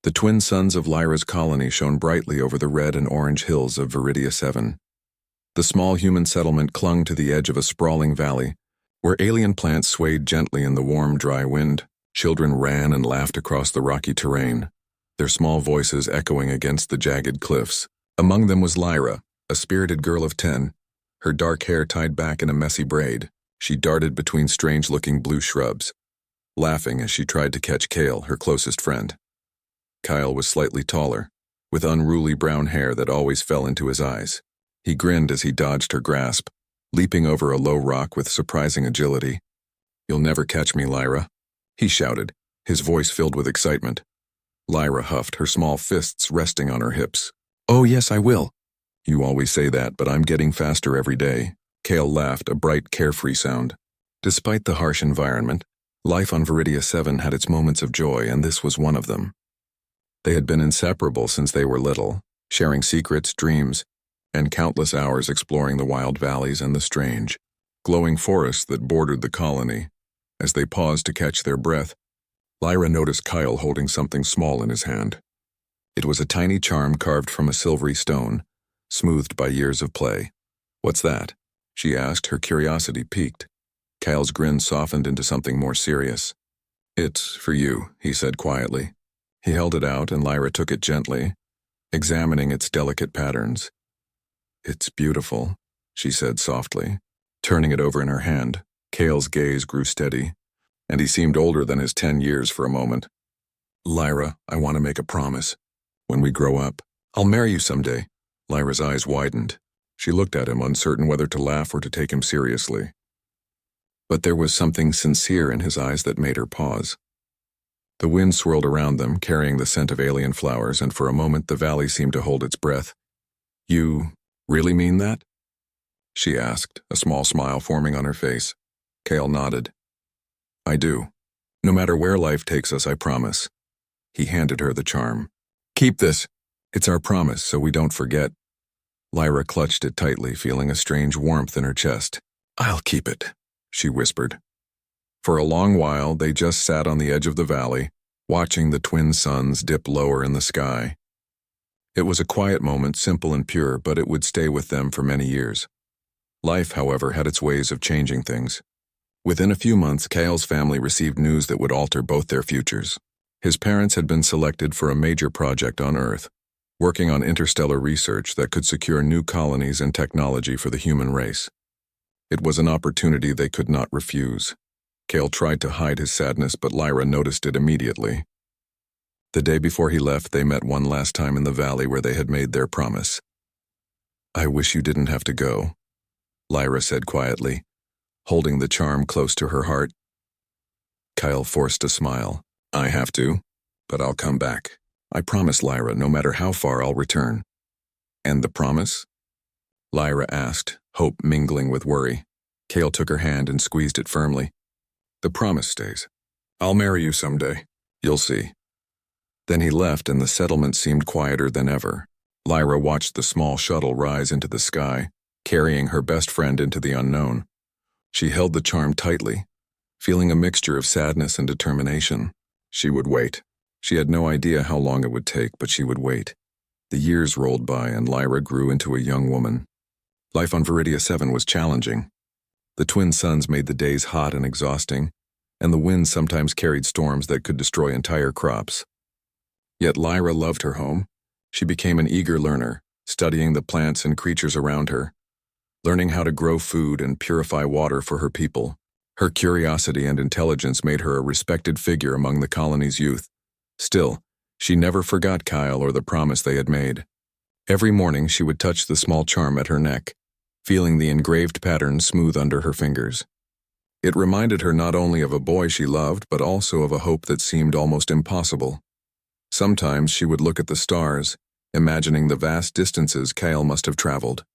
The twin suns of Lyra's colony shone brightly over the red and orange hills of Viridia 7. The small human settlement clung to the edge of a sprawling valley, where alien plants swayed gently in the warm, dry wind. Children ran and laughed across the rocky terrain, their small voices echoing against the jagged cliffs. Among them was Lyra, a spirited girl of 10, her dark hair tied back in a messy braid. She darted between strange-looking blue shrubs, laughing as she tried to catch Kale, her closest friend. Kyle was slightly taller, with unruly brown hair that always fell into his eyes. He grinned as he dodged her grasp, leaping over a low rock with surprising agility. "You'll never catch me, Lyra," he shouted, his voice filled with excitement. Lyra huffed, her small fists resting on her hips. "Oh yes, I will." "You always say that, but I'm getting faster every day." Kale laughed, a bright, carefree sound. Despite the harsh environment, life on Viridia 7 had its moments of joy, and this was one of them. They had been inseparable since they were little, sharing secrets, dreams, and countless hours exploring the wild valleys and the strange, glowing forests that bordered the colony. As they paused to catch their breath, Lyra noticed Kyle holding something small in his hand. It was a tiny charm carved from a silvery stone, smoothed by years of play. "What's that?" she asked, her curiosity piqued. Kyle's grin softened into something more serious. "It's for you," he said quietly. He held it out and Lyra took it gently, examining its delicate patterns. "It's beautiful," she said softly, turning it over in her hand. Kale's gaze grew steady, and he seemed older than his 10 years for a moment. "Lyra, I want to make a promise. When we grow up, I'll marry you someday." Lyra's eyes widened. She looked at him, uncertain whether to laugh or to take him seriously. But there was something sincere in his eyes that made her pause. The wind swirled around them, carrying the scent of alien flowers, and for a moment the valley seemed to hold its breath. "You really mean that?" she asked, a small smile forming on her face. Kale nodded. "I do. No matter where life takes us, I promise." He handed her the charm. "Keep this. It's our promise, so we don't forget." Lyra clutched it tightly, feeling a strange warmth in her chest. "I'll keep it," she whispered. For a long while, they just sat on the edge of the valley, watching the twin suns dip lower in the sky. It was a quiet moment, simple and pure, but it would stay with them for many years. Life, however, had its ways of changing things. Within a few months, Kale's family received news that would alter both their futures. His parents had been selected for a major project on Earth, working on interstellar research that could secure new colonies and technology for the human race. It was an opportunity they could not refuse. Kale tried to hide his sadness, but Lyra noticed it immediately. The day before he left, they met one last time in the valley where they had made their promise. "I wish you didn't have to go," Lyra said quietly, holding the charm close to her heart. Kyle forced a smile. "I have to, but I'll come back. I promise, Lyra, no matter how far I'll return." "And the promise?" Lyra asked, hope mingling with worry. Kale took her hand and squeezed it firmly. "The promise stays. I'll marry you someday. You'll see." Then he left and the settlement seemed quieter than ever. Lyra watched the small shuttle rise into the sky, carrying her best friend into the unknown. She held the charm tightly, feeling a mixture of sadness and determination. She would wait. She had no idea how long it would take, but she would wait. The years rolled by and Lyra grew into a young woman. Life on Viridia 7 was challenging. The twin suns made the days hot and exhausting, and the winds sometimes carried storms that could destroy entire crops. Yet Lyra loved her home. She became an eager learner, studying the plants and creatures around her, learning how to grow food and purify water for her people. Her curiosity and intelligence made her a respected figure among the colony's youth. Still, she never forgot Kyle or the promise they had made. Every morning she would touch the small charm at her neck, feeling the engraved pattern smooth under her fingers. It reminded her not only of a boy she loved, but also of a hope that seemed almost impossible. Sometimes she would look at the stars, imagining the vast distances Kyle must have traveled.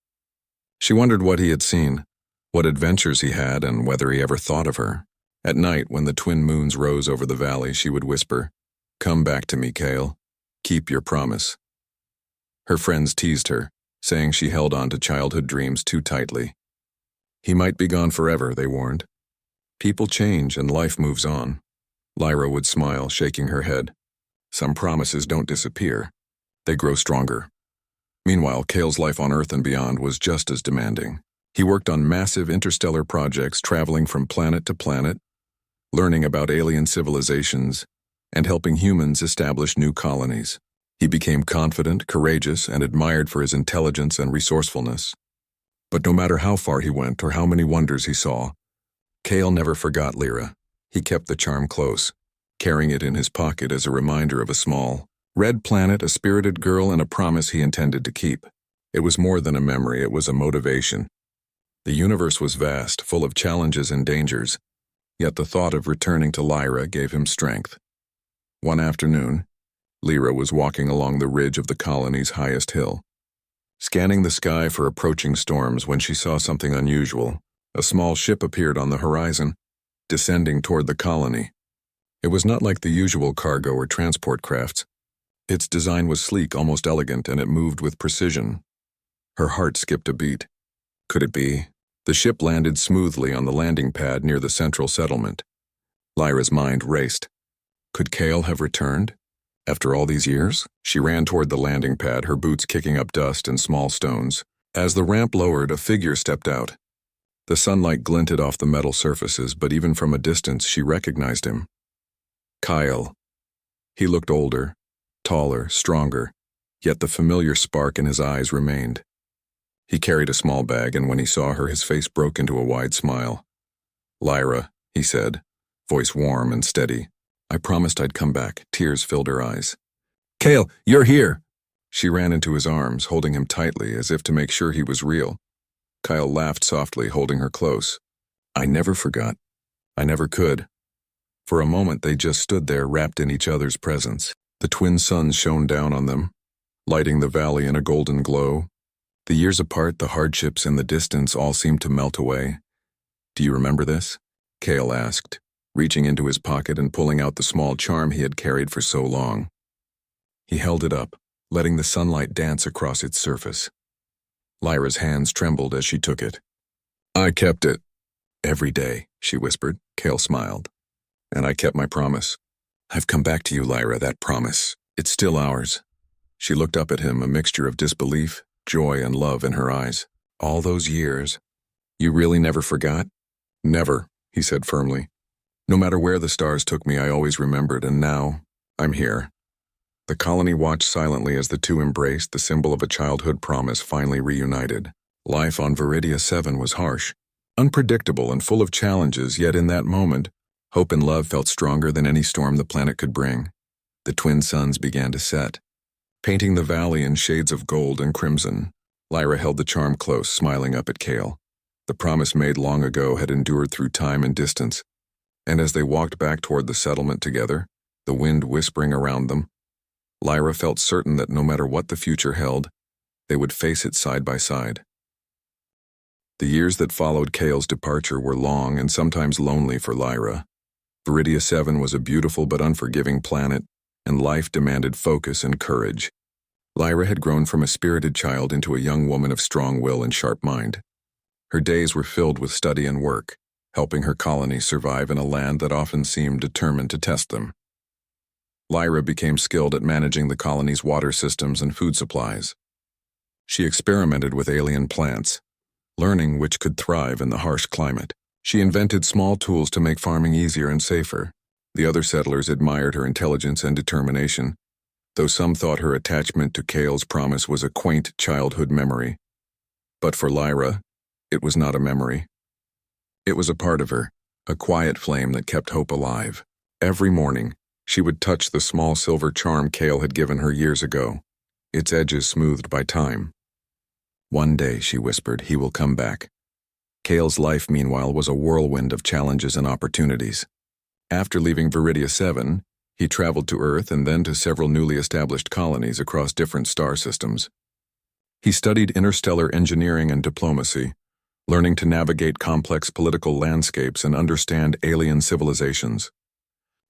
She wondered what he had seen, what adventures he had, and whether he ever thought of her. At night, when the twin moons rose over the valley, she would whisper, "Come back to me, Kale. Keep your promise." Her friends teased her, saying she held on to childhood dreams too tightly. "He might be gone forever," they warned. "People change and life moves on." Lyra would smile, shaking her head. Some promises don't disappear. They grow stronger. Meanwhile, Kale's life on Earth and beyond was just as demanding. He worked on massive interstellar projects, traveling from planet to planet, learning about alien civilizations, and helping humans establish new colonies. He became confident, courageous, and admired for his intelligence and resourcefulness. But no matter how far he went or how many wonders he saw, Kale never forgot Lyra. He kept the charm close, carrying it in his pocket as a reminder of a small, red planet, a spirited girl, and a promise he intended to keep. It was more than a memory, it was a motivation. The universe was vast, full of challenges and dangers, yet the thought of returning to Lyra gave him strength. One afternoon, Lyra was walking along the ridge of the colony's highest hill, scanning the sky for approaching storms when she saw something unusual. A small ship appeared on the horizon, descending toward the colony. It was not like the usual cargo or transport crafts. Its design was sleek, almost elegant, and it moved with precision. Her heart skipped a beat. Could it be? The ship landed smoothly on the landing pad near the central settlement. Lyra's mind raced. Could Kale have returned? After all these years? She ran toward the landing pad, her boots kicking up dust and small stones. As the ramp lowered, a figure stepped out. The sunlight glinted off the metal surfaces, but even from a distance she recognized him. Kyle. He looked older, taller, stronger, yet the familiar spark in his eyes remained. He carried a small bag, and when he saw her, his face broke into a wide smile. "Lyra," he said, voice warm and steady. "I promised I'd come back." Tears filled her eyes. "Kale, you're here!" She ran into his arms, holding him tightly, as if to make sure he was real. Kyle laughed softly, holding her close. "I never forgot. I never could." For a moment they just stood there, wrapped in each other's presence. The twin suns shone down on them, lighting the valley in a golden glow. The years apart, the hardships and the distance all seemed to melt away. "Do you remember this?" Kale asked, reaching into his pocket and pulling out the small charm he had carried for so long. He held it up, letting the sunlight dance across its surface. Lyra's hands trembled as she took it. "I kept it. Every day," she whispered. Kale smiled. "And I kept my promise. I've come back to you, Lyra, that promise. It's still ours." She looked up at him, a mixture of disbelief, joy, and love in her eyes. "All those years, you really never forgot?" "Never," he said firmly. "No matter where the stars took me, I always remembered, and now, I'm here." The colony watched silently as the two embraced, the symbol of a childhood promise finally reunited. Life on Viridia 7 was harsh, unpredictable, and full of challenges, yet in that moment, hope and love felt stronger than any storm the planet could bring. The twin suns began to set, painting the valley in shades of gold and crimson. Lyra held the charm close, smiling up at Kale. The promise made long ago had endured through time and distance, and as they walked back toward the settlement together, the wind whispering around them, Lyra felt certain that no matter what the future held, they would face it side by side. The years that followed Kale's departure were long and sometimes lonely for Lyra. Viridia 7 was a beautiful but unforgiving planet, and life demanded focus and courage. Lyra had grown from a spirited child into a young woman of strong will and sharp mind. Her days were filled with study and work, helping her colony survive in a land that often seemed determined to test them. Lyra became skilled at managing the colony's water systems and food supplies. She experimented with alien plants, learning which could thrive in the harsh climate. She invented small tools to make farming easier and safer. The other settlers admired her intelligence and determination, though some thought her attachment to Kale's promise was a quaint childhood memory. But for Lyra, it was not a memory. It was a part of her, a quiet flame that kept hope alive. Every morning, she would touch the small silver charm Kale had given her years ago, its edges smoothed by time. "One day," she whispered, "he will come back." Kale's life, meanwhile, was a whirlwind of challenges and opportunities. After leaving Viridia 7, he traveled to Earth and then to several newly established colonies across different star systems. He studied interstellar engineering and diplomacy, learning to navigate complex political landscapes and understand alien civilizations.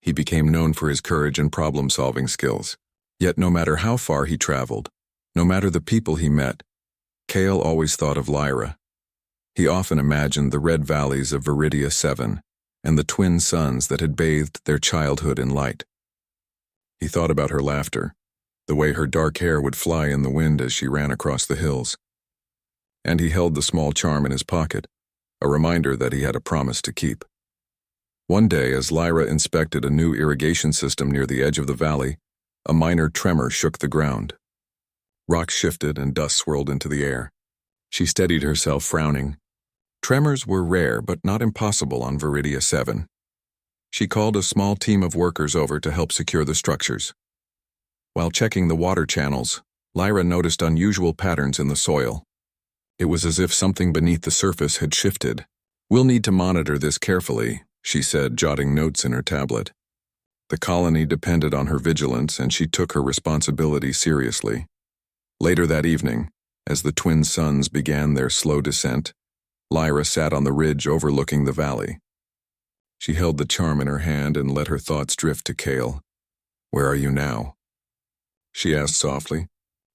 He became known for his courage and problem-solving skills. Yet no matter how far he traveled, no matter the people he met, Kale always thought of Lyra. He often imagined the red valleys of Viridia 7 and the twin suns that had bathed their childhood in light. He thought about her laughter, the way her dark hair would fly in the wind as she ran across the hills. And he held the small charm in his pocket, a reminder that he had a promise to keep. One day, as Lyra inspected a new irrigation system near the edge of the valley, a minor tremor shook the ground. Rocks shifted and dust swirled into the air. She steadied herself, frowning. Tremors were rare but not impossible on Viridia 7. She called a small team of workers over to help secure the structures. While checking the water channels, Lyra noticed unusual patterns in the soil. It was as if something beneath the surface had shifted. "We'll need to monitor this carefully," she said, jotting notes in her tablet. The colony depended on her vigilance, and she took her responsibility seriously. Later that evening, as the twin suns began their slow descent, Lyra sat on the ridge overlooking the valley. She held the charm in her hand and let her thoughts drift to Kale. "Where are you now?" she asked softly.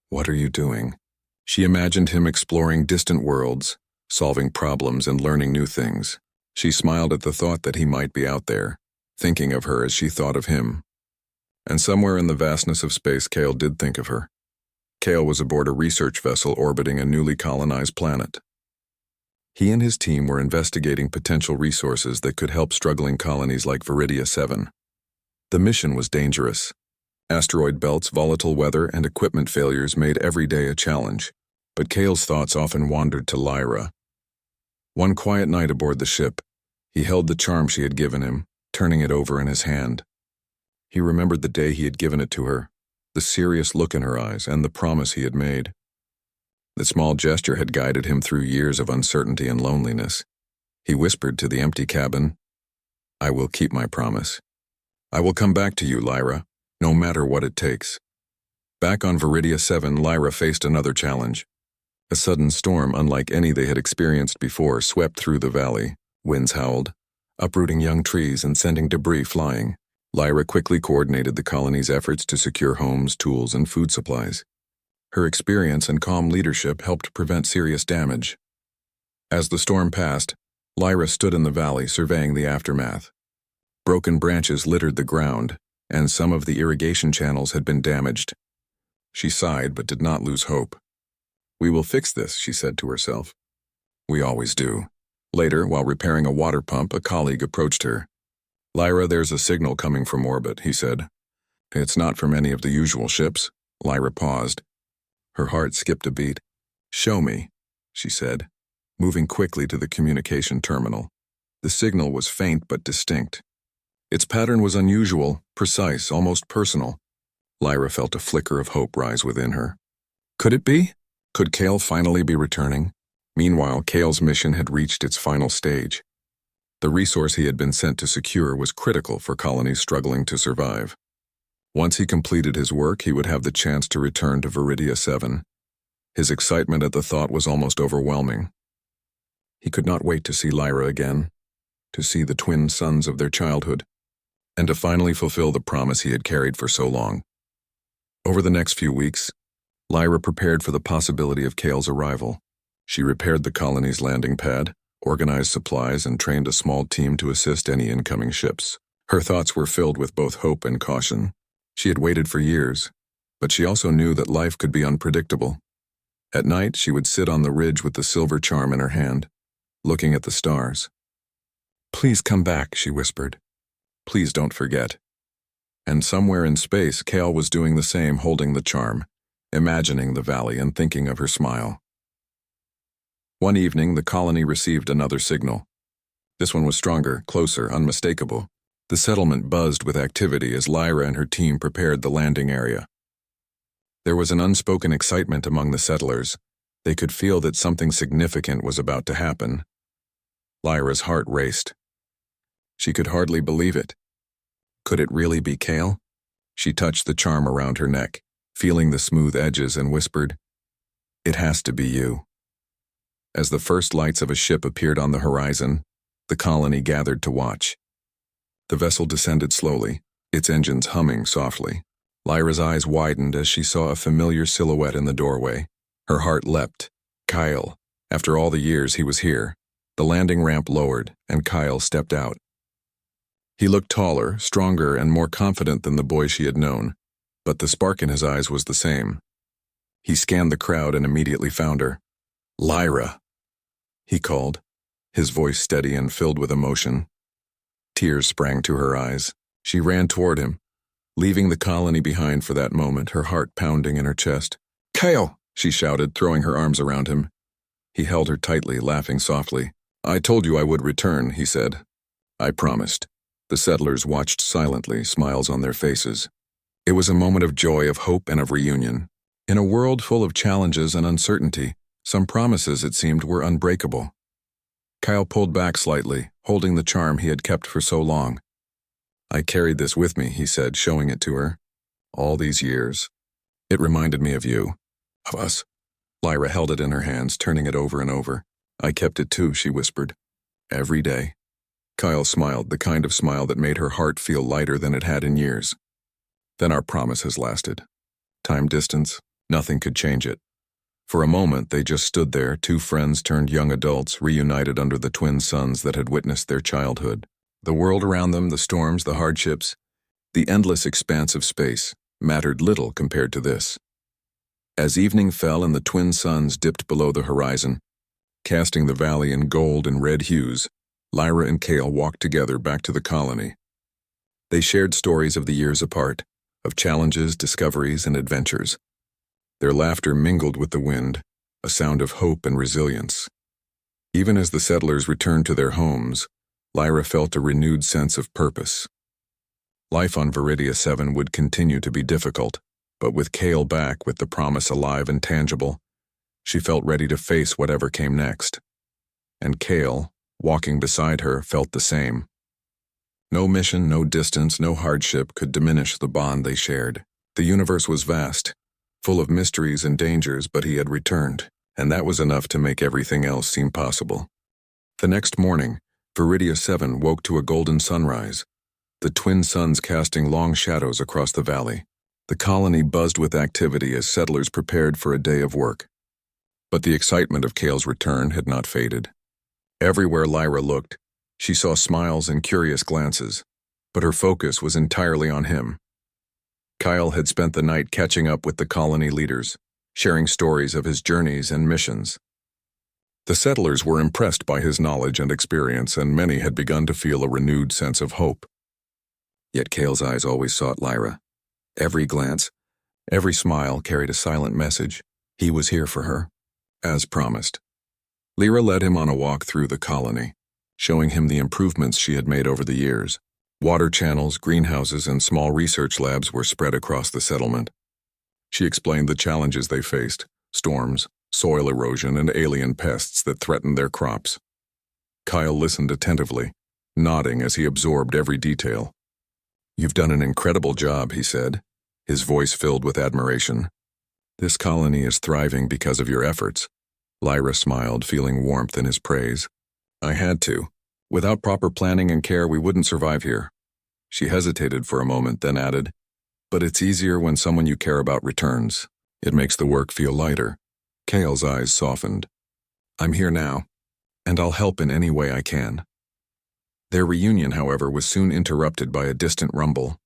"What are you doing?" She imagined him exploring distant worlds, solving problems and learning new things. She smiled at the thought that he might be out there, thinking of her as she thought of him. And somewhere in the vastness of space, Kale did think of her. Kale was aboard a research vessel orbiting a newly colonized planet. He and his team were investigating potential resources that could help struggling colonies like Viridia 7. The mission was dangerous. Asteroid belts, volatile weather, and equipment failures made every day a challenge, but Kale's thoughts often wandered to Lyra. One quiet night aboard the ship, he held the charm she had given him, turning it over in his hand. He remembered the day he had given it to her, the serious look in her eyes, and the promise he had made. The small gesture had guided him through years of uncertainty and loneliness. He whispered to the empty cabin, "I will keep my promise. I will come back to you, Lyra, no matter what it takes." Back on Viridia 7, Lyra faced another challenge. A sudden storm, unlike any they had experienced before, swept through the valley. Winds howled, uprooting young trees and sending debris flying. Lyra quickly coordinated the colony's efforts to secure homes, tools, and food supplies. Her experience and calm leadership helped prevent serious damage. As the storm passed, Lyra stood in the valley surveying the aftermath. Broken branches littered the ground, and some of the irrigation channels had been damaged. She sighed but did not lose hope. "We will fix this," she said to herself. "We always do." Later, while repairing a water pump, a colleague approached her. "Lyra, there's a signal coming from orbit," he said. "It's not from any of the usual ships." Lyra paused. Her heart skipped a beat. "Show me," she said, moving quickly to the communication terminal. The signal was faint but distinct. Its pattern was unusual, precise, almost personal. Lyra felt a flicker of hope rise within her. Could it be? Could Kale finally be returning? Meanwhile, Kale's mission had reached its final stage. The resource he had been sent to secure was critical for colonies struggling to survive. Once he completed his work, he would have the chance to return to Viridia 7. His excitement at the thought was almost overwhelming. He could not wait to see Lyra again, to see the twin sons of their childhood, and to finally fulfill the promise he had carried for so long. Over the next few weeks, Lyra prepared for the possibility of Kale's arrival. She repaired the colony's landing pad, organized supplies, and trained a small team to assist any incoming ships. Her thoughts were filled with both hope and caution. She had waited for years, but she also knew that life could be unpredictable. At night, she would sit on the ridge with the silver charm in her hand, looking at the stars. "Please come back," she whispered. "Please don't forget." And somewhere in space, Kale was doing the same, holding the charm, imagining the valley and thinking of her smile. One evening, the colony received another signal. This one was stronger, closer, unmistakable. The settlement buzzed with activity as Lyra and her team prepared the landing area. There was an unspoken excitement among the settlers. They could feel that something significant was about to happen. Lyra's heart raced. She could hardly believe it. Could it really be Kale? She touched the charm around her neck, feeling the smooth edges, and whispered, "It has to be you." As the first lights of a ship appeared on the horizon, the colony gathered to watch. The vessel descended slowly, its engines humming softly. Lyra's eyes widened as she saw a familiar silhouette in the doorway. Her heart leapt. Kyle. After all the years he was here. The landing ramp lowered, and Kyle stepped out. He looked taller, stronger, and more confident than the boy she had known, but the spark in his eyes was the same. He scanned the crowd and immediately found her. "Lyra," he called, his voice steady and filled with emotion. Tears sprang to her eyes. She ran toward him, leaving the colony behind for that moment, her heart pounding in her chest. "Kale!" she shouted, throwing her arms around him. He held her tightly, laughing softly. "I told you I would return," he said. "I promised." The settlers watched silently, smiles on their faces. It was a moment of joy, of hope, and of reunion. In a world full of challenges and uncertainty, some promises, it seemed, were unbreakable. Kyle pulled back slightly, holding the charm he had kept for so long. "I carried this with me," he said, showing it to her. "All these years. It reminded me of you. Of us." Lyra held it in her hands, turning it over and over. "I kept it too," she whispered. "Every day." Kyle smiled, the kind of smile that made her heart feel lighter than it had in years. "Then our promise has lasted. Time, distance, nothing could change it." For a moment, they just stood there, two friends turned young adults, reunited under the twin suns that had witnessed their childhood. The world around them, the storms, the hardships, the endless expanse of space, mattered little compared to this. As evening fell and the twin suns dipped below the horizon, casting the valley in gold and red hues, Lyra and Kale walked together back to the colony. They shared stories of the years apart, of challenges, discoveries, and adventures. Their laughter mingled with the wind, a sound of hope and resilience. Even as the settlers returned to their homes, Lyra felt a renewed sense of purpose. Life on Viridia 7 would continue to be difficult, but with Kale back, with the promise alive and tangible, she felt ready to face whatever came next. And Kale, walking beside her, felt the same. No mission, no distance, no hardship could diminish the bond they shared. The universe was vast, full of mysteries and dangers, but he had returned, and that was enough to make everything else seem possible. The next morning, Viridia 7 woke to a golden sunrise, the twin suns casting long shadows across the valley. The colony buzzed with activity as settlers prepared for a day of work. But the excitement of Kale's return had not faded. Everywhere Lyra looked, she saw smiles and curious glances, but her focus was entirely on him. Kyle had spent the night catching up with the colony leaders, sharing stories of his journeys and missions. The settlers were impressed by his knowledge and experience, and many had begun to feel a renewed sense of hope. Yet Kale's eyes always sought Lyra. Every glance, every smile carried a silent message. He was here for her, as promised. Lyra led him on a walk through the colony, showing him the improvements she had made over the years. Water channels, greenhouses, and small research labs were spread across the settlement. She explained the challenges they faced: storms, soil erosion, and alien pests that threatened their crops. Kyle listened attentively, nodding as he absorbed every detail. "You've done an incredible job," he said, his voice filled with admiration. "This colony is thriving because of your efforts." Lyra smiled, feeling warmth in his praise. "I had to. Without proper planning and care, we wouldn't survive here." She hesitated for a moment, then added, "But it's easier when someone you care about returns. It makes the work feel lighter." Kale's eyes softened. "I'm here now, and I'll help in any way I can." Their reunion, however, was soon interrupted by a distant rumble.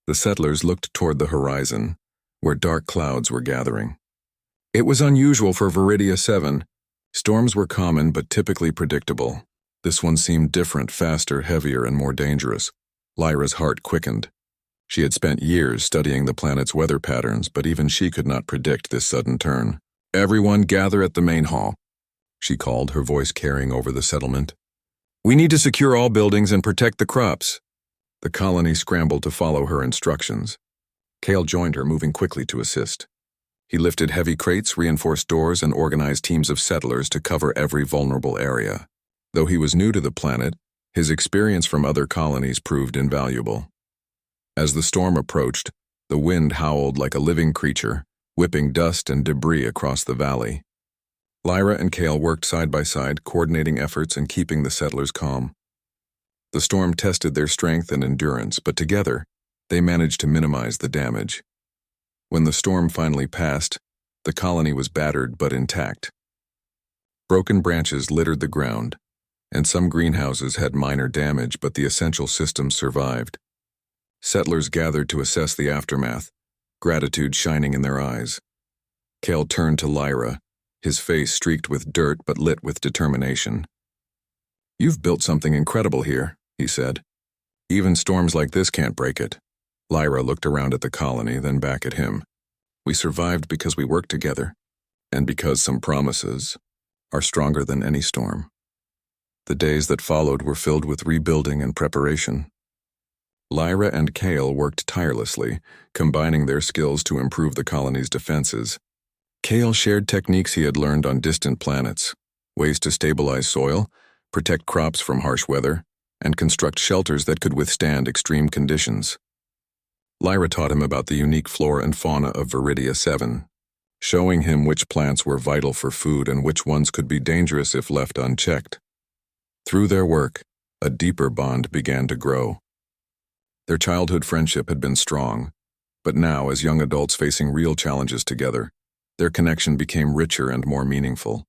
The settlers looked toward the horizon, where dark clouds were gathering. It was unusual for Viridia 7. Storms were common but typically predictable. This one seemed different, faster, heavier, and more dangerous. Lyra's heart quickened. She had spent years studying the planet's weather patterns, but even she could not predict this sudden turn. "Everyone gather at the main hall," she called, her voice carrying over the settlement. "We need to secure all buildings and protect the crops." The colony scrambled to follow her instructions. Kale joined her, moving quickly to assist. He lifted heavy crates, reinforced doors, and organized teams of settlers to cover every vulnerable area. Though he was new to the planet, his experience from other colonies proved invaluable. As the storm approached, the wind howled like a living creature, whipping dust and debris across the valley. Lyra and Kale worked side by side, coordinating efforts and keeping the settlers calm. The storm tested their strength and endurance, but together, they managed to minimize the damage. When the storm finally passed, the colony was battered but intact. Broken branches littered the ground, and some greenhouses had minor damage, but the essential systems survived. Settlers gathered to assess the aftermath, gratitude shining in their eyes. Cale turned to Lyra, his face streaked with dirt but lit with determination. "You've built something incredible here," he said. "Even storms like this can't break it." Lyra looked around at the colony, then back at him. "We survived because we worked together, and because some promises are stronger than any storm." The days that followed were filled with rebuilding and preparation. Lyra and Cale worked tirelessly, combining their skills to improve the colony's defenses. Cale shared techniques he had learned on distant planets, ways to stabilize soil, protect crops from harsh weather, and construct shelters that could withstand extreme conditions. Lyra taught him about the unique flora and fauna of Viridia 7, showing him which plants were vital for food and which ones could be dangerous if left unchecked. Through their work, a deeper bond began to grow. Their childhood friendship had been strong, but now, as young adults facing real challenges together, their connection became richer and more meaningful.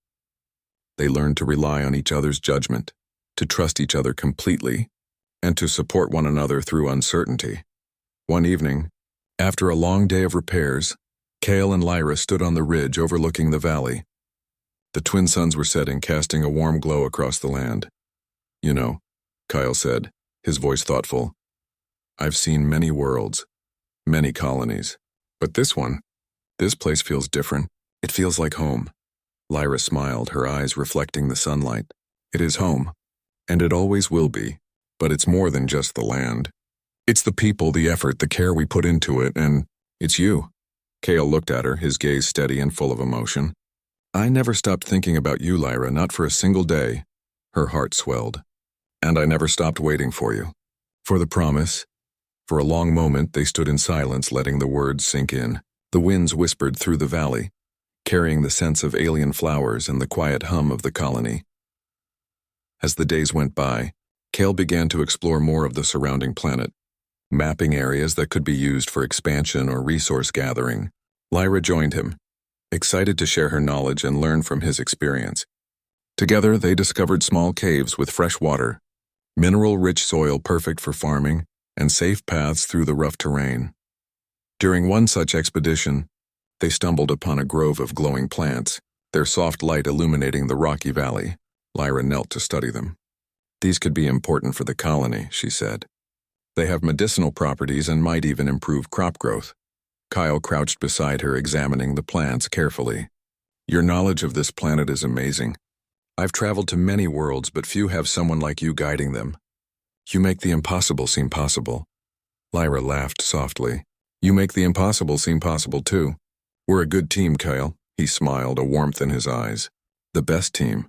They learned to rely on each other's judgment, to trust each other completely, and to support one another through uncertainty. One evening, after a long day of repairs, Cale and Lyra stood on the ridge overlooking the valley. The twin suns were setting, casting a warm glow across the land. "You know," Kyle said, his voice thoughtful, "I've seen many worlds, many colonies, but this place feels different. It feels like home." Lyra smiled, her eyes reflecting the sunlight. "It is home, and it always will be, but it's more than just the land. It's the people, the effort, the care we put into it, and it's you." Cale looked at her, his gaze steady and full of emotion. "I never stopped thinking about you, Lyra, not for a single day." Her heart swelled. "And I never stopped waiting for you. For the promise." For a long moment they stood in silence, letting the words sink in. The winds whispered through the valley, carrying the scents of alien flowers and the quiet hum of the colony. As the days went by, Cale began to explore more of the surrounding planet, mapping areas that could be used for expansion or resource gathering. Lyra joined him, excited to share her knowledge and learn from his experience. Together, they discovered small caves with fresh water, mineral-rich soil perfect for farming, and safe paths through the rough terrain. During one such expedition, they stumbled upon a grove of glowing plants, their soft light illuminating the rocky valley. Lyra knelt to study them. "These could be important for the colony," she said. "They have medicinal properties and might even improve crop growth." Kyle crouched beside her, examining the plants carefully. "Your knowledge of this planet is amazing. I've traveled to many worlds, but few have someone like you guiding them. You make the impossible seem possible." Lyra laughed softly. "You make the impossible seem possible, too. We're a good team, Kyle." He smiled, a warmth in his eyes. "The best team."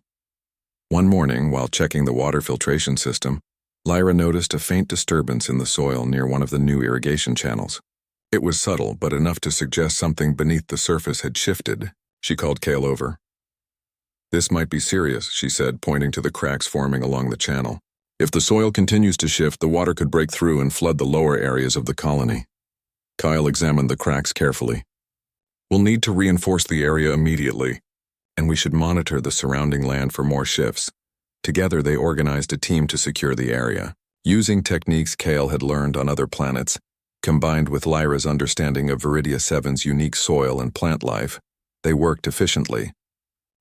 One morning, while checking the water filtration system, Lyra noticed a faint disturbance in the soil near one of the new irrigation channels. It was subtle, but enough to suggest something beneath the surface had shifted. She called Cale over. "This might be serious," she said, pointing to the cracks forming along the channel. "If the soil continues to shift, the water could break through and flood the lower areas of the colony." Kyle examined the cracks carefully. "We'll need to reinforce the area immediately, and we should monitor the surrounding land for more shifts." Together, they organized a team to secure the area. Using techniques Cale had learned on other planets, combined with Lyra's understanding of Viridia 7's unique soil and plant life, they worked efficiently.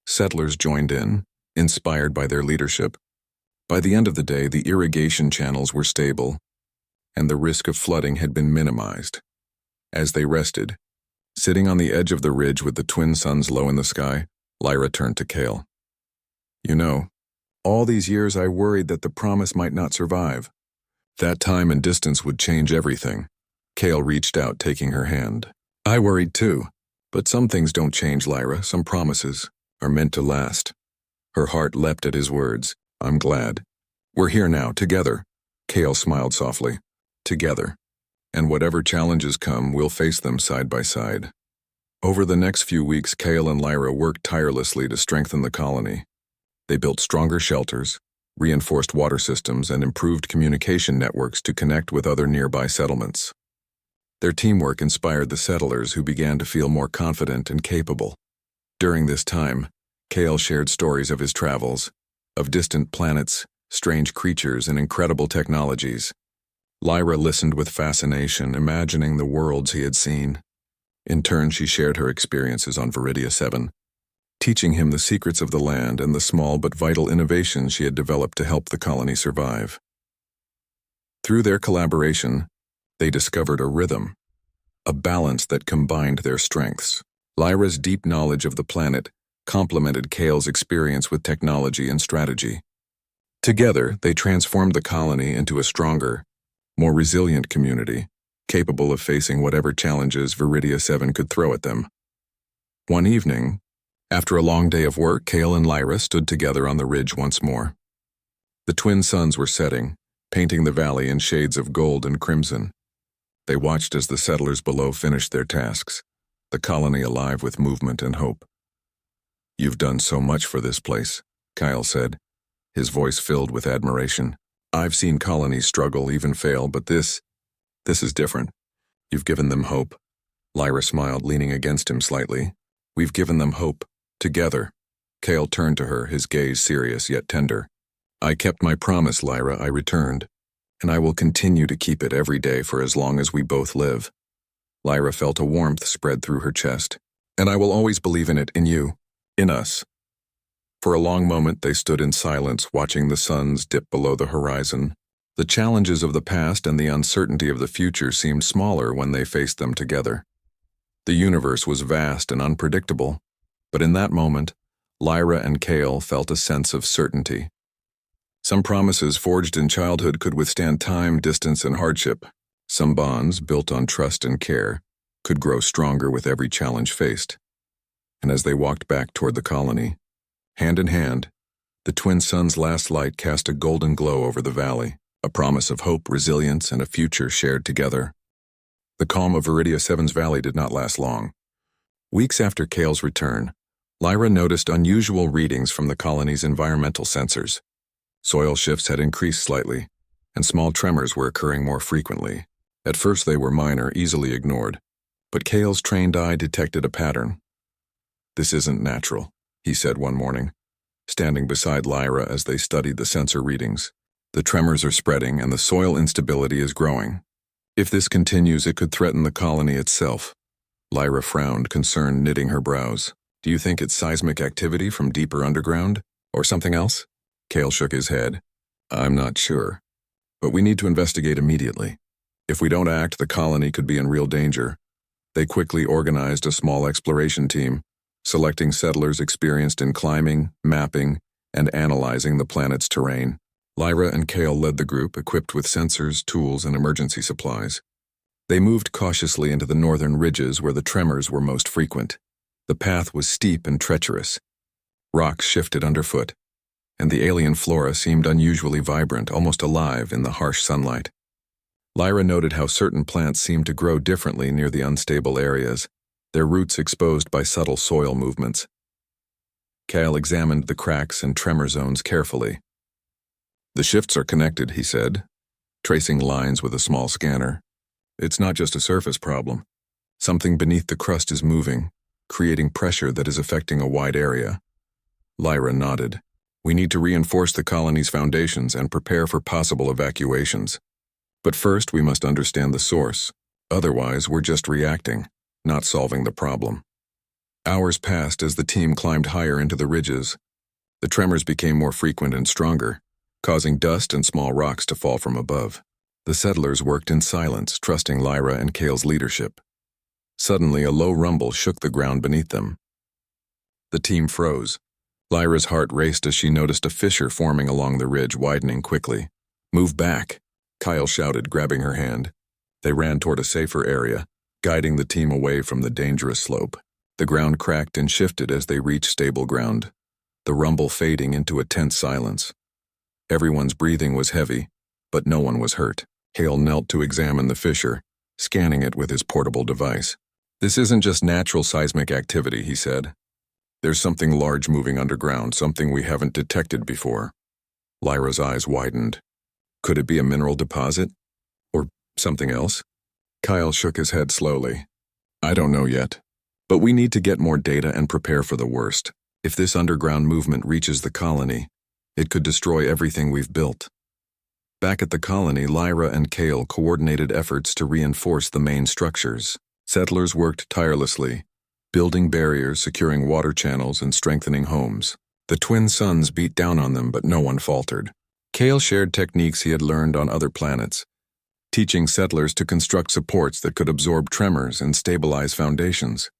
Settlers joined in, inspired by their leadership. By the end of the day, the irrigation channels were stable, and the risk of flooding had been minimized. As they rested, sitting on the edge of the ridge with the twin suns low in the sky, Lyra turned to Cale. "You know, all these years I worried that the promise might not survive. That time and distance would change everything." Cale reached out, taking her hand. "I worried too, but some things don't change, Lyra. Some promises are meant to last." Her heart leapt at his words. "I'm glad. We're here now, together." Cale smiled softly. "Together. And whatever challenges come, we'll face them side by side." Over the next few weeks, Cale and Lyra worked tirelessly to strengthen the colony. They built stronger shelters, reinforced water systems, and improved communication networks to connect with other nearby settlements. Their teamwork inspired the settlers, who began to feel more confident and capable. During this time, Cale shared stories of his travels, of distant planets, strange creatures, and incredible technologies. Lyra listened with fascination, imagining the worlds he had seen. In turn, she shared her experiences on Viridia 7, teaching him the secrets of the land and the small but vital innovations she had developed to help the colony survive. Through their collaboration, they discovered a rhythm, a balance that combined their strengths. Lyra's deep knowledge of the planet complemented Kale's experience with technology and strategy. Together, they transformed the colony into a stronger, more resilient community, capable of facing whatever challenges Viridia 7 could throw at them. One evening, after a long day of work, Kale and Lyra stood together on the ridge once more. The twin suns were setting, painting the valley in shades of gold and crimson. They watched as the settlers below finished their tasks, the colony alive with movement and hope. "You've done so much for this place," Kyle said, his voice filled with admiration. "I've seen colonies struggle, even fail, but this is different. You've given them hope." Lyra smiled, leaning against him slightly. "We've given them hope, together." Kale turned to her, his gaze serious yet tender. "I kept my promise, Lyra, I returned, and I will continue to keep it every day for as long as we both live." Lyra felt a warmth spread through her chest. "And I will always believe in it, in you, in us." For a long moment they stood in silence, watching the suns dip below the horizon. The challenges of the past and the uncertainty of the future seemed smaller when they faced them together. The universe was vast and unpredictable, but in that moment, Lyra and Kale felt a sense of certainty. Some promises forged in childhood could withstand time, distance, and hardship. Some bonds, built on trust and care, could grow stronger with every challenge faced. And as they walked back toward the colony, hand in hand, the twin suns' last light cast a golden glow over the valley, a promise of hope, resilience, and a future shared together. The calm of Viridia 7's valley did not last long. Weeks after Kale's return, Lyra noticed unusual readings from the colony's environmental sensors. Soil shifts had increased slightly, and small tremors were occurring more frequently. At first they were minor, easily ignored, but Kale's trained eye detected a pattern. "This isn't natural," he said one morning, standing beside Lyra as they studied the sensor readings. "The tremors are spreading and the soil instability is growing. If this continues, it could threaten the colony itself." Lyra frowned, concern knitting her brows. "Do you think it's seismic activity from deeper underground, or something else?" Kale shook his head. "I'm not sure, but we need to investigate immediately. If we don't act, the colony could be in real danger." They quickly organized a small exploration team, selecting settlers experienced in climbing, mapping, and analyzing the planet's terrain. Lyra and Kale led the group, equipped with sensors, tools, and emergency supplies. They moved cautiously into the northern ridges where the tremors were most frequent. The path was steep and treacherous. Rocks shifted underfoot, and the alien flora seemed unusually vibrant, almost alive in the harsh sunlight. Lyra noted how certain plants seemed to grow differently near the unstable areas, their roots exposed by subtle soil movements. Kale examined the cracks and tremor zones carefully. "The shifts are connected," he said, tracing lines with a small scanner. "It's not just a surface problem. Something beneath the crust is moving, creating pressure that is affecting a wide area." Lyra nodded. "We need to reinforce the colony's foundations and prepare for possible evacuations. But first, we must understand the source. Otherwise, we're just reacting, not solving the problem." Hours passed as the team climbed higher into the ridges. The tremors became more frequent and stronger, causing dust and small rocks to fall from above. The settlers worked in silence, trusting Lyra and Kale's leadership. Suddenly, a low rumble shook the ground beneath them. The team froze. Lyra's heart raced as she noticed a fissure forming along the ridge, widening quickly. "Move back," Kyle shouted, grabbing her hand. They ran toward a safer area, guiding the team away from the dangerous slope. The ground cracked and shifted as they reached stable ground, the rumble fading into a tense silence. Everyone's breathing was heavy, but no one was hurt. Kale knelt to examine the fissure, scanning it with his portable device. "This isn't just natural seismic activity," he said. "There's something large moving underground, something we haven't detected before." Lyra's eyes widened. Could it be a mineral deposit? Or something else? Kyle shook his head slowly. "I don't know yet. But we need to get more data and prepare for the worst. If this underground movement reaches the colony, It could destroy everything we've built. Back at the colony, Lyra and Kale coordinated efforts to reinforce the main structures. Settlers worked tirelessly, building barriers, securing water channels, and strengthening homes. The twin suns beat down on them, but no one faltered. Kale shared techniques he had learned on other planets, teaching settlers to construct supports that could absorb tremors and stabilize foundations.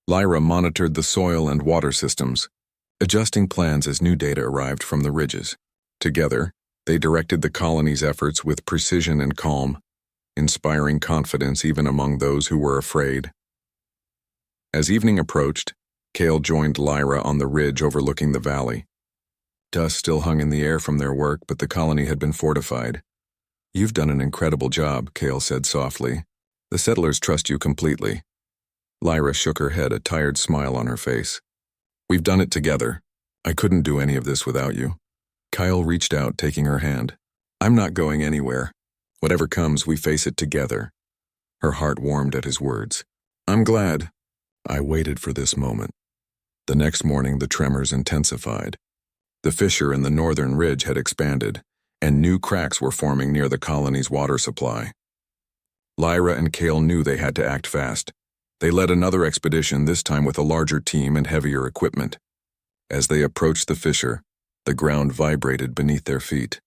Lyra monitored the soil and water systems, adjusting plans as new data arrived from the ridges. Together, they directed the colony's efforts with precision and calm, inspiring confidence even among those who were afraid. As evening approached, Kale joined Lyra on the ridge overlooking the valley. Dust still hung in the air from their work, but the colony had been fortified. "You've done an incredible job," Kale said softly. "The settlers trust you completely." Lyra shook her head, a tired smile on her face. "We've done it together. I couldn't do any of this without you." Kyle reached out, taking her hand. "I'm not going anywhere. Whatever comes, we face it together." Her heart warmed at his words. "I'm glad. I waited for this moment." The next morning, the tremors intensified. The fissure in the northern ridge had expanded, and new cracks were forming near the colony's water supply. Lyra and Kale knew they had to act fast. They led another expedition, this time with a larger team and heavier equipment. As they approached the fissure, the ground vibrated beneath their feet.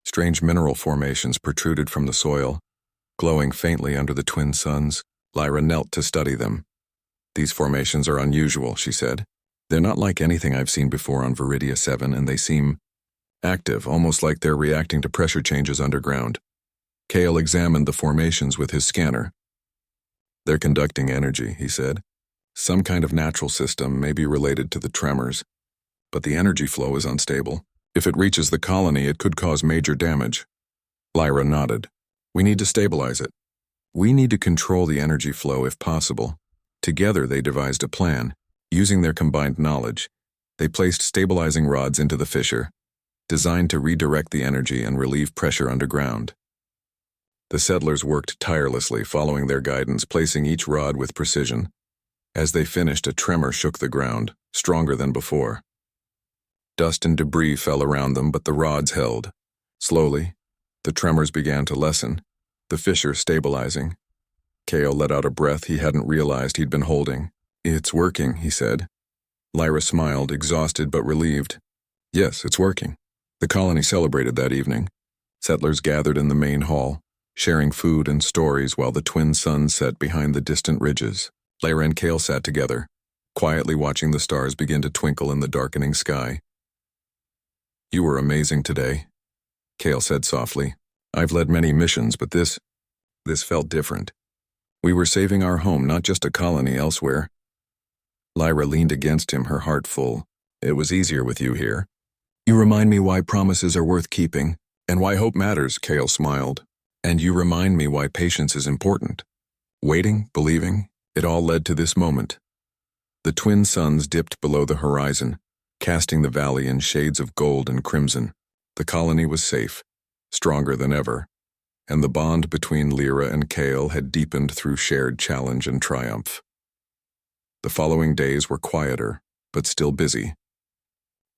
Strange mineral formations protruded from the soil, glowing faintly under the twin suns. Lyra knelt to study them. "These formations are unusual," she said. "They're not like anything I've seen before on Viridia 7, and they seem active, almost like they're reacting to pressure changes underground." Kale examined the formations with his scanner. "They're conducting energy," he said. "Some kind of natural system, maybe related to the tremors. But the energy flow is unstable. If it reaches the colony, it could cause major damage." Lyra nodded. "We need to stabilize it. We need to control the energy flow if possible." Together they devised a plan. Using their combined knowledge, they placed stabilizing rods into the fissure, designed to redirect the energy and relieve pressure underground. The settlers worked tirelessly, following their guidance, placing each rod with precision. As they finished, a tremor shook the ground, stronger than before. Dust and debris fell around them, but the rods held. Slowly, the tremors began to lessen, the fissure stabilizing. Kale let out a breath he hadn't realized he'd been holding. "It's working," he said. Lyra smiled, exhausted but relieved. "Yes, it's working." The colony celebrated that evening. Settlers gathered in the main hall, sharing food and stories while the twin suns set behind the distant ridges. Lyra and Kale sat together, quietly watching the stars begin to twinkle in the darkening sky. "You were amazing today," Kale said softly. "I've led many missions, but this felt different. We were saving our home, not just a colony elsewhere." Lyra leaned against him, her heart full. "It was easier with you here. You remind me why promises are worth keeping, and why hope matters," Kale smiled. "And you remind me why patience is important. Waiting, believing, it all led to this moment." The twin suns dipped below the horizon, casting the valley in shades of gold and crimson. The colony was safe, stronger than ever, and the bond between Lyra and Kale had deepened through shared challenge and triumph. The following days were quieter, but still busy.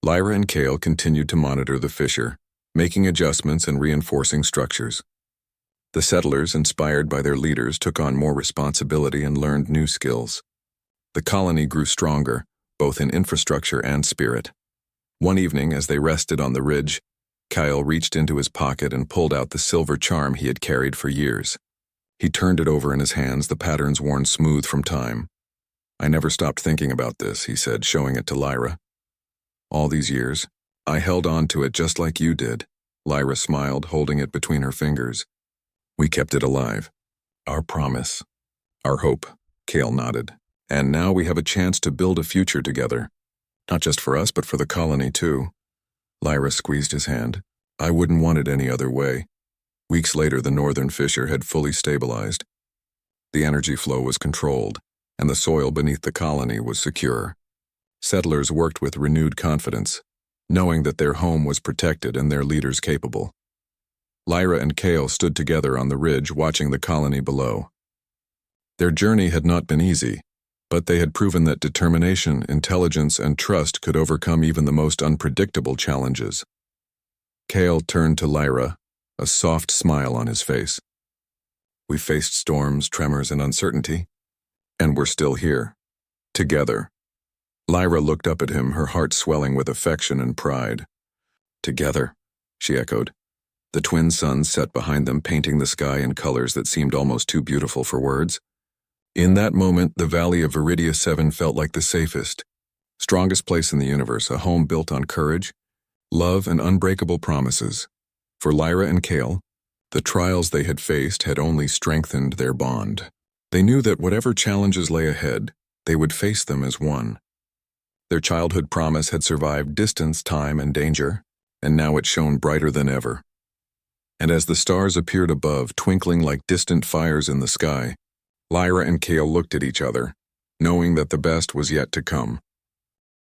Lyra and Kale continued to monitor the fissure, making adjustments and reinforcing structures. The settlers, inspired by their leaders, took on more responsibility and learned new skills. The colony grew stronger, both in infrastructure and spirit. One evening, as they rested on the ridge, Kyle reached into his pocket and pulled out the silver charm he had carried for years. He turned it over in his hands, the patterns worn smooth from time. "I never stopped thinking about this," he said, showing it to Lyra. "All these years, I held on to it just like you did." Lyra smiled, holding it between her fingers. "We kept it alive. Our promise. Our hope," Kale nodded. "And now we have a chance to build a future together. Not just for us, but for the colony too." Lyra squeezed his hand. "I wouldn't want it any other way." Weeks later, the northern fissure had fully stabilized. The energy flow was controlled, and the soil beneath the colony was secure. Settlers worked with renewed confidence, knowing that their home was protected and their leaders capable. Lyra and Kale stood together on the ridge, watching the colony below. Their journey had not been easy. But they had proven that determination, intelligence, and trust could overcome even the most unpredictable challenges. Kale turned to Lyra, a soft smile on his face. We faced storms, tremors, and uncertainty, and we're still here, together. Lyra looked up at him, her heart swelling with affection and pride. Together, she echoed. The twin suns set behind them, painting the sky in colors that seemed almost too beautiful for words. In that moment, the valley of Viridia 7 felt like the safest, strongest place in the universe, a home built on courage, love, and unbreakable promises. For Lyra and Kale, the trials they had faced had only strengthened their bond. They knew that whatever challenges lay ahead, they would face them as one. Their childhood promise had survived distance, time, and danger, and now it shone brighter than ever. And as the stars appeared above, twinkling like distant fires in the sky, Lyra and Kale looked at each other, knowing that the best was yet to come.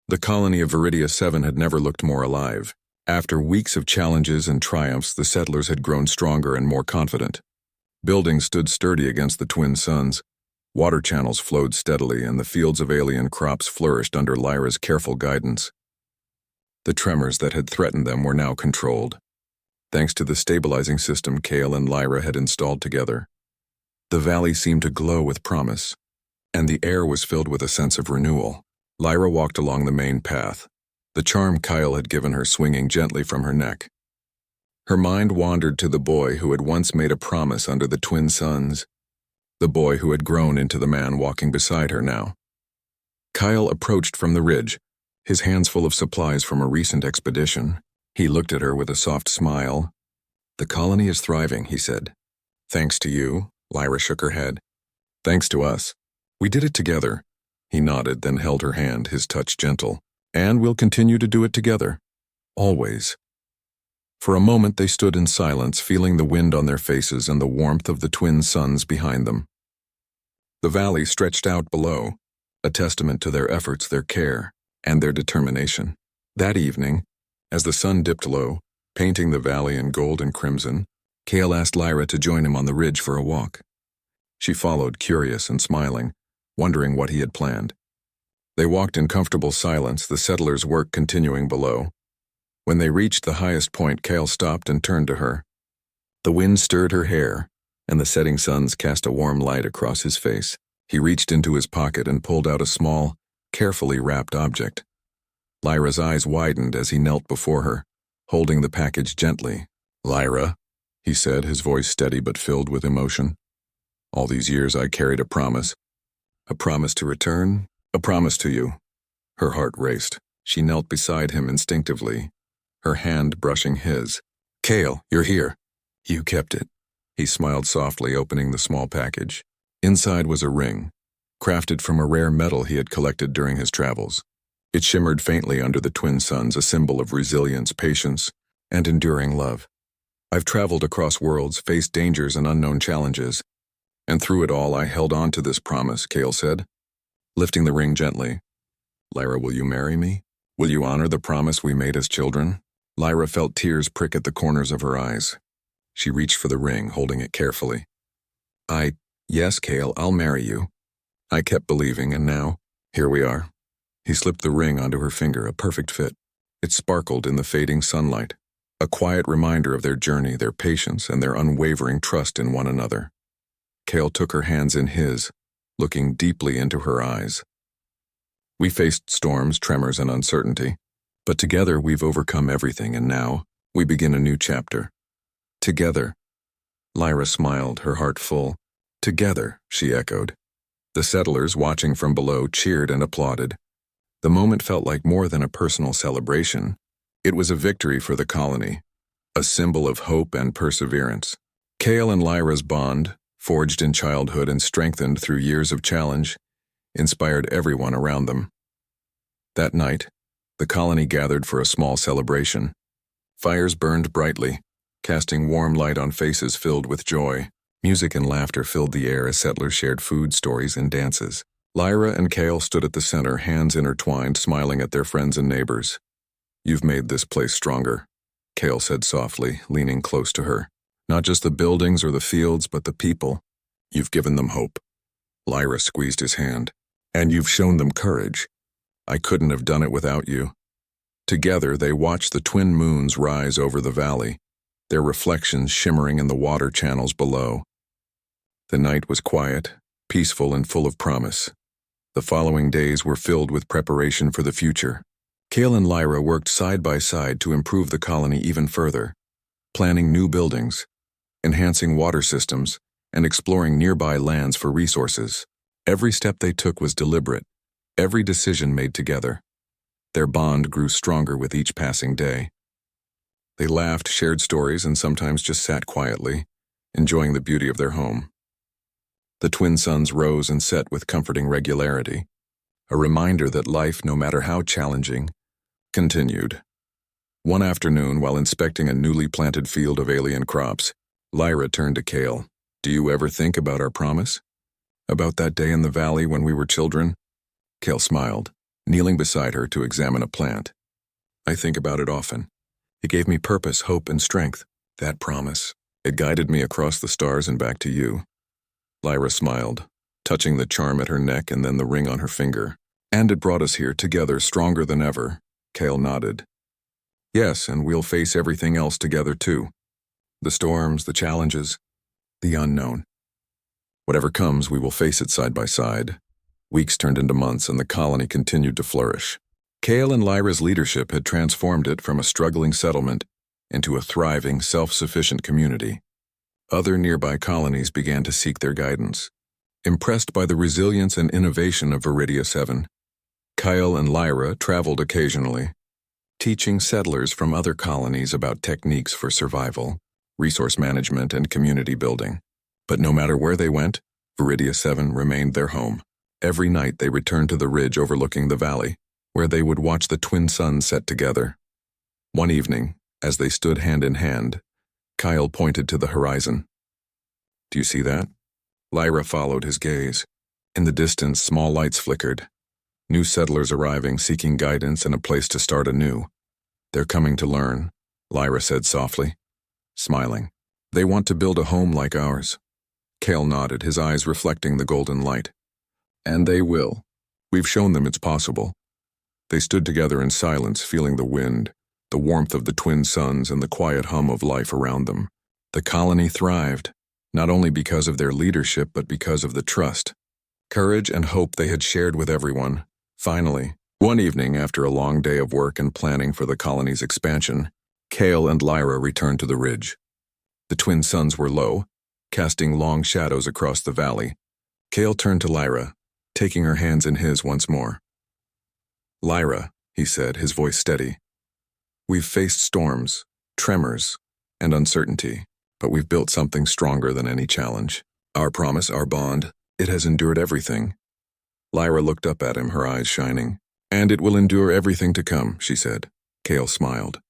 The colony of Viridia 7 had never looked more alive. After weeks of challenges and triumphs, the settlers had grown stronger and more confident. Buildings stood sturdy against the twin suns, water channels flowed steadily, and the fields of alien crops flourished under Lyra's careful guidance. The tremors that had threatened them were now controlled, thanks to the stabilizing system Kale and Lyra had installed together. The valley seemed to glow with promise, and the air was filled with a sense of renewal. Lyra walked along the main path, the charm Kyle had given her swinging gently from her neck. Her mind wandered to the boy who had once made a promise under the twin suns, the boy who had grown into the man walking beside her now. Kyle approached from the ridge, his hands full of supplies from a recent expedition. He looked at her with a soft smile. "The colony is thriving," he said. "Thanks to you," Lyra shook her head. "Thanks to us. We did it together." He nodded, then held her hand, his touch gentle. "And we'll continue to do it together. Always." For a moment they stood in silence, feeling the wind on their faces and the warmth of the twin suns behind them. The valley stretched out below, a testament to their efforts, their care, and their determination. That evening, as the sun dipped low, painting the valley in gold and crimson, Kale asked Lyra to join him on the ridge for a walk. She followed, curious and smiling, wondering what he had planned. They walked in comfortable silence, the settlers' work continuing below. When they reached the highest point, Kale stopped and turned to her. The wind stirred her hair, and the setting suns cast a warm light across his face. He reached into his pocket and pulled out a small, carefully wrapped object. Lyra's eyes widened as he knelt before her, holding the package gently. "Lyra," he said, his voice steady but filled with emotion. "All these years I carried a promise to return, a promise to you." Her heart raced. She knelt beside him instinctively, her hand brushing his. "Kale, you're here. You kept it." He smiled softly, opening the small package. Inside was a ring, crafted from a rare metal he had collected during his travels. It shimmered faintly under the twin suns, a symbol of resilience, patience, and enduring love. "I've traveled across worlds, faced dangers and unknown challenges, and through it all I held on to this promise," Kale said, lifting the ring gently. "Lyra, will you marry me? Will you honor the promise we made as children?" Lyra felt tears prick at the corners of her eyes. She reached for the ring, holding it carefully. Yes, Kale, I'll marry you." I kept believing, and now, here we are." He slipped the ring onto her finger, a perfect fit. It sparkled in the fading sunlight, a quiet reminder of their journey, their patience, and their unwavering trust in one another. Kale took her hands in his, looking deeply into her eyes. "We faced storms, tremors, and uncertainty, but together we've overcome everything, and now we begin a new chapter. Together." Lyra smiled, her heart full. "Together," she echoed. The settlers, watching from below, cheered and applauded. The moment felt like more than a personal celebration. It was a victory for the colony, a symbol of hope and perseverance. Kale and Lyra's bond, forged in childhood and strengthened through years of challenge, inspired everyone around them. That night, the colony gathered for a small celebration. Fires burned brightly, casting warm light on faces filled with joy. Music and laughter filled the air as settlers shared food, stories, and dances. Lyra and Kale stood at the center, hands intertwined, smiling at their friends and neighbors. "You've made this place stronger," Kale said softly, leaning close to her. "Not just the buildings or the fields, but the people. You've given them hope." Lyra squeezed his hand. And you've shown them courage. I couldn't have done it without you." Together, they watched the twin moons rise over the valley, their reflections shimmering in the water channels below. The night was quiet, peaceful, and full of promise. The following days were filled with preparation for the future. Kale and Lyra worked side by side to improve the colony even further, planning new buildings, enhancing water systems, and exploring nearby lands for resources. Every step they took was deliberate, every decision made together. Their bond grew stronger with each passing day. They laughed, shared stories, and sometimes just sat quietly, enjoying the beauty of their home. The twin suns rose and set with comforting regularity, a reminder that life, no matter how challenging, continued. One afternoon, while inspecting a newly planted field of alien crops, Lyra turned to Kale. "Do you ever think about our promise? About that day in the valley when we were children?" Kale smiled, kneeling beside her to examine a plant. "I think about it often. It gave me purpose, hope, and strength. That promise. It guided me across the stars and back to you." Lyra smiled, touching the charm at her neck and then the ring on her finger. "And it brought us here together, stronger than ever." Kale nodded. "Yes, and we'll face everything else together too. The storms, the challenges, the unknown. Whatever comes, we will face it side by side." Weeks turned into months, and the colony continued to flourish. Kale and Lyra's leadership had transformed it from a struggling settlement into a thriving, self-sufficient community. Other nearby colonies began to seek their guidance. Impressed by the resilience and innovation of Viridia 7, Kyle and Lyra traveled occasionally, teaching settlers from other colonies about techniques for survival, resource management, and community building. But no matter where they went, Viridia 7 remained their home. Every night they returned to the ridge overlooking the valley, where they would watch the twin suns set together. One evening, as they stood hand in hand, Kyle pointed to the horizon. "Do you see that?" Lyra followed his gaze. In the distance, small lights flickered. New settlers arriving, seeking guidance and a place to start anew. "They're coming to learn," Lyra said softly, smiling. "They want to build a home like ours." Kale nodded, his eyes reflecting the golden light. "And they will. We've shown them it's possible." They stood together in silence, feeling the wind, the warmth of the twin suns, and the quiet hum of life around them. The colony thrived, not only because of their leadership but because of the trust, courage, and hope they had shared with everyone. Finally, one evening after a long day of work and planning for the colony's expansion, Kale and Lyra returned to the ridge. The twin suns were low, casting long shadows across the valley. Kale turned to Lyra, taking her hands in his once more. "Lyra," he said, his voice steady, "we've faced storms, tremors, and uncertainty, but we've built something stronger than any challenge. Our promise, our bond, it has endured everything." Lyra looked up at him, her eyes shining. "And it will endure everything to come," she said. Kale smiled.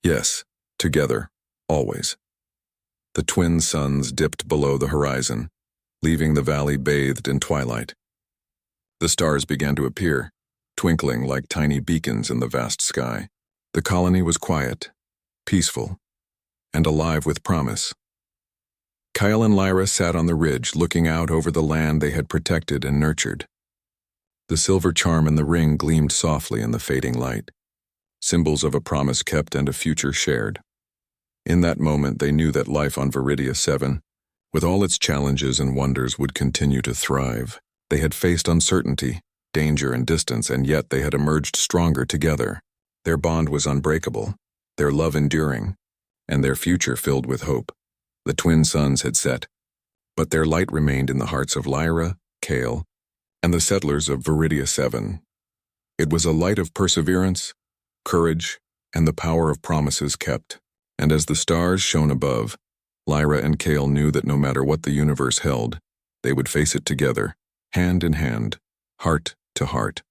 "Yes, together, always." The twin suns dipped below the horizon, leaving the valley bathed in twilight. The stars began to appear, twinkling like tiny beacons in the vast sky. The colony was quiet, peaceful, and alive with promise. Kyle and Lyra sat on the ridge, looking out over the land they had protected and nurtured. The silver charm in the ring gleamed softly in the fading light, symbols of a promise kept and a future shared. In that moment, they knew that life on Viridia 7, with all its challenges and wonders, would continue to thrive. They had faced uncertainty, danger, and distance, and yet they had emerged stronger together. Their bond was unbreakable, their love enduring, and their future filled with hope. The twin suns had set, but their light remained in the hearts of Lyra, Kale, and the settlers of Viridia 7. It was a light of perseverance, courage, and the power of promises kept. And as the stars shone above, Lyra and Kale knew that no matter what the universe held, they would face it together, hand in hand, heart to heart.